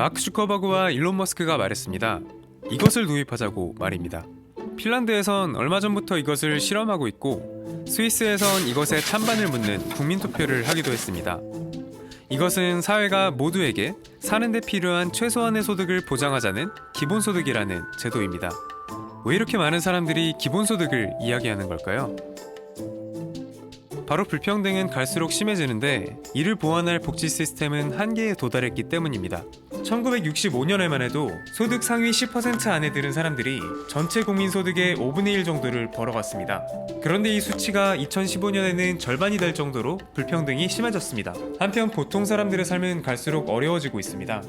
마크 주커버그와 일론 머스크가 말했습니다. 이것을 도입하자고 말입니다. 핀란드에선 얼마 전부터 이것을 실험하고 있고 스위스에선 이것에 찬반을 묻는 국민투표를 하기도 했습니다. 이것은 사회가 모두에게 사는 데 필요한 최소한의 소득을 보장하자는 기본소득이라는 제도입니다. 왜 이렇게 많은 사람들이 기본소득을 이야기하는 걸까요? 바로 불평등은 갈수록 심해지는데 이를 보완할 복지 시스템은 한계에 도달했기 때문입니다. 1965년에만 해도 소득 상위 10% 안에 드는 사람들이 전체 국민 소득의 5분의 1 정도를 벌어갔습니다. 그런데 이 수치가 2015년에는 절반이 될 정도로 불평등이 심해졌습니다. 한편 보통 사람들의 삶은 갈수록 어려워지고 있습니다.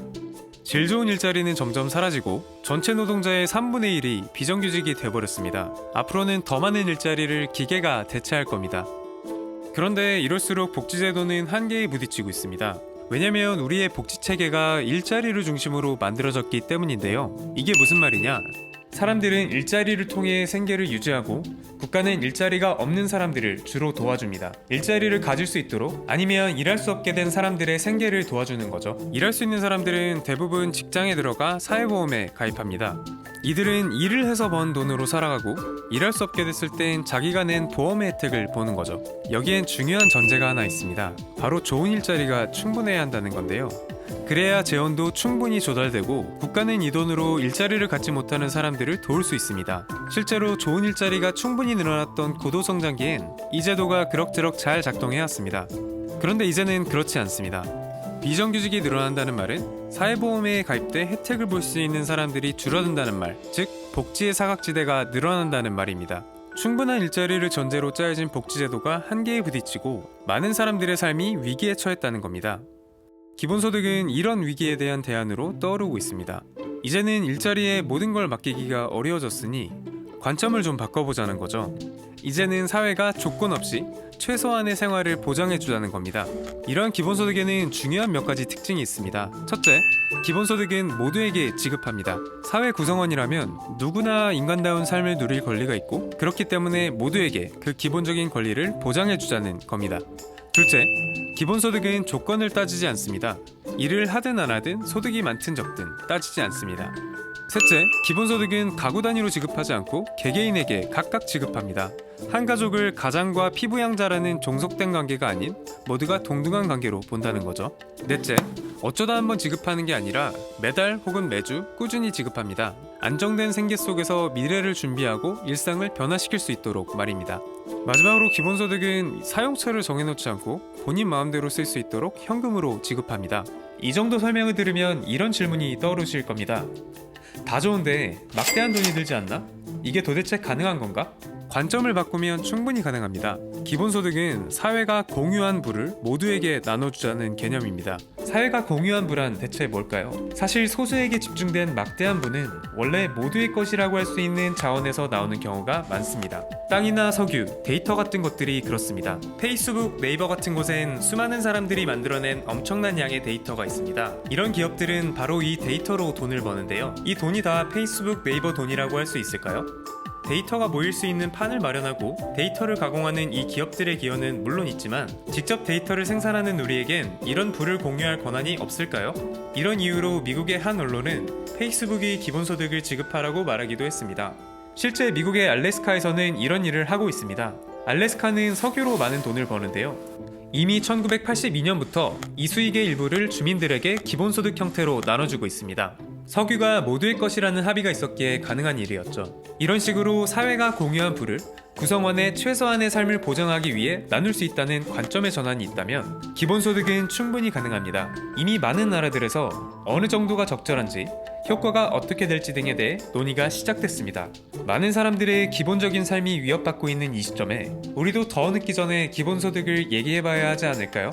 질 좋은 일자리는 점점 사라지고 전체 노동자의 3분의 1이 비정규직이 돼버렸습니다. 앞으로는 더 많은 일자리를 기계가 대체할 겁니다. 그런데 이럴수록 복지제도는 한계에 부딪히고 있습니다. 왜냐면 우리의 복지체계가 일자리를 중심으로 만들어졌기 때문인데요. 이게 무슨 말이냐? 사람들은 일자리를 통해 생계를 유지하고 국가는 일자리가 없는 사람들을 주로 도와줍니다. 일자리를 가질 수 있도록 아니면 일할 수 없게 된 사람들의 생계를 도와주는 거죠. 일할 수 있는 사람들은 대부분 직장에 들어가 사회보험에 가입합니다. 이들은 일을 해서 번 돈으로 살아가고 일할 수 없게 됐을 땐 자기가 낸 보험의 혜택을 보는 거죠. 여기엔 중요한 전제가 하나 있습니다. 바로 좋은 일자리가 충분해야 한다는 건데요. 그래야 재원도 충분히 조달되고 국가는 이 돈으로 일자리를 갖지 못하는 사람들을 도울 수 있습니다. 실제로 좋은 일자리가 충분히 늘어났던 고도성장기엔 이 제도가 그럭저럭 잘 작동해왔습니다. 그런데 이제는 그렇지 않습니다. 비정규직이 늘어난다는 말은 사회보험에 가입돼 혜택을 볼 수 있는 사람들이 줄어든다는 말, 즉 복지의 사각지대가 늘어난다는 말입니다. 충분한 일자리를 전제로 짜여진 복지제도가 한계에 부딪히고 많은 사람들의 삶이 위기에 처했다는 겁니다. 기본소득은 이런 위기에 대한 대안으로 떠오르고 있습니다. 이제는 일자리에 모든 걸 맡기기가 어려워졌으니 관점을 좀 바꿔보자는 거죠. 이제는 사회가 조건 없이 최소한의 생활을 보장해주자는 겁니다. 이러한 기본소득에는 중요한 몇 가지 특징이 있습니다. 첫째, 기본소득은 모두에게 지급합니다. 사회 구성원이라면 누구나 인간다운 삶을 누릴 권리가 있고 그렇기 때문에 모두에게 그 기본적인 권리를 보장해주자는 겁니다. 둘째, 기본소득은 조건을 따지지 않습니다. 일을 하든 안 하든 소득이 많든 적든 따지지 않습니다. 셋째, 기본소득은 가구 단위로 지급하지 않고 개개인에게 각각 지급합니다. 한 가족을 가장과 피부양자라는 종속된 관계가 아닌 모두가 동등한 관계로 본다는 거죠. 넷째, 어쩌다 한번 지급하는 게 아니라 매달 혹은 매주 꾸준히 지급합니다. 안정된 생계 속에서 미래를 준비하고 일상을 변화시킬 수 있도록 말입니다. 마지막으로 기본소득은 사용처를 정해놓지 않고 본인 마음대로 쓸 수 있도록 현금으로 지급합니다. 이 정도 설명을 들으면 이런 질문이 떠오르실 겁니다. 다 좋은데 막대한 돈이 들지 않나? 이게 도대체 가능한 건가? 관점을 바꾸면 충분히 가능합니다. 기본소득은 사회가 공유한 부를 모두에게 나눠주자는 개념입니다. 사회가 공유한 부란 대체 뭘까요? 사실 소수에게 집중된 막대한 부는 원래 모두의 것이라고 할 수 있는 자원에서 나오는 경우가 많습니다. 땅이나 석유, 데이터 같은 것들이 그렇습니다. 페이스북, 네이버 같은 곳엔 수많은 사람들이 만들어낸 엄청난 양의 데이터가 있습니다. 이런 기업들은 바로 이 데이터로 돈을 버는데요. 이 돈이 다 페이스북, 네이버 돈이라고 할 수 있을까요? 데이터가 모일 수 있는 판을 마련하고 데이터를 가공하는 이 기업들의 기여는 물론 있지만 직접 데이터를 생산하는 우리에겐 이런 부를 공유할 권한이 없을까요? 이런 이유로 미국의 한 언론은 페이스북이 기본소득을 지급하라고 말하기도 했습니다. 실제 미국의 알래스카에서는 이런 일을 하고 있습니다. 알래스카는 석유로 많은 돈을 버는데요. 이미 1982년부터 이 수익의 일부를 주민들에게 기본소득 형태로 나눠주고 있습니다. 석유가 모두의 것이라는 합의가 있었기에 가능한 일이었죠. 이런 식으로 사회가 공유한 부를 구성원의 최소한의 삶을 보장하기 위해 나눌 수 있다는 관점의 전환이 있다면 기본소득은 충분히 가능합니다. 이미 많은 나라들에서 어느 정도가 적절한지 효과가 어떻게 될지 등에 대해 논의가 시작됐습니다. 많은 사람들의 기본적인 삶이 위협받고 있는 이 시점에 우리도 더 늦기 전에 기본소득을 얘기해봐야 하지 않을까요?